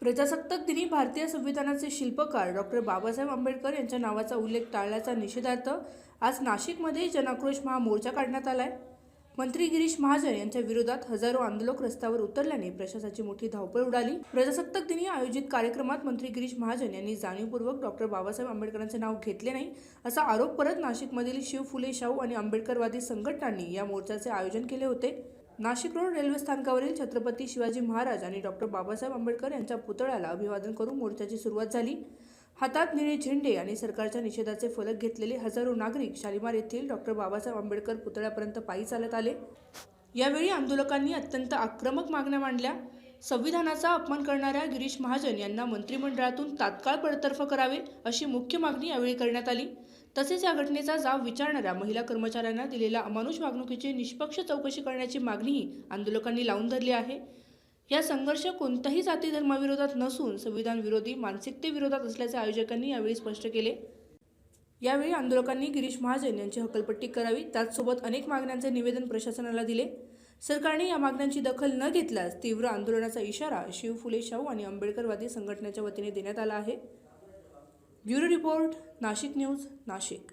प्रजासत्ताक दिनी भारतीय संविधानाचे शिल्पकार डॉक्टर बाबासाहेब आंबेडकर यांच्या नावाचा उल्लेख टाळल्याचा निषेधार्थ आज नाशिकमध्ये जनाक्रोश महामोर्चा काढण्यात आलाय। मंत्री गिरीश महाजन यांच्या विरोधात हजारो आंदोलक रस्त्यावर उतरल्याने प्रशासनाची मोठी धावपळ उडाली। प्रजासत्ताक दिनी आयोजित कार्यक्रमात मंत्री गिरीश महाजन यांनी जाणीवपूर्वक डॉक्टर बाबासाहेब आंबेडकरांचे नाव घेतले नाही असा आरोप करत नाशिकमधील शिव फुले शाहू आणि आंबेडकरवादी संघटनांनी या मोर्चाचे आयोजन केले होते। नाशिक रोड रेल्वे स्थानकावरील छत्रपती शिवाजी महाराज आणि डॉक्टर बाबासाहेब आंबेडकर यांच्या पुतळ्याला अभिवादन करून मोर्चाची सुरुवात झाली। हातात निळे झेंडे आणि सरकारच्या निषेधाचे फलक घेतलेले हजारो नागरिक शालिमार येथील डॉक्टर बाबासाहेब आंबेडकर पुतळ्यापर्यंत पायी चालत आले। यावेळी आंदोलकांनी अत्यंत आक्रमक मागण्या मांडल्या। संविधानाचा अपमान करणाऱ्या गिरीश महाजन यांना मंत्रिमंडळातून तात्काळ बडतर्फ करावे अशी मुख्य मागणी यावेळी करण्यात आली। तसेच या घटनेचा जाब विचारणाऱ्या महिला कर्मचाऱ्यांना दिलेल्या अमानुष वागणुकीची निष्पक्ष चौकशी करण्याची मागणीही आंदोलकांनी लावून धरली आहे। या संघर्ष कोणत्याही जाती धर्माविरोधात नसून संविधान विरोधी मानसिकतेविरोधात असल्याचे आयोजकांनी यावेळी स्पष्ट केले। यावेळी आंदोलकांनी गिरीश महाजन यांची हकलपट्टी करावी, त्याचसोबत अनेक मागण्यांचे निवेदन प्रशासनाला दिले। सरकारने या मागण्यांची दखल न घेतल्यास तीव्र आंदोलनाचा इशारा शिव फुले शाहू आणि आंबेडकरवादी संघटनेच्या वतीने देण्यात आला आहे। Bureau report, Nashik news, Nashik.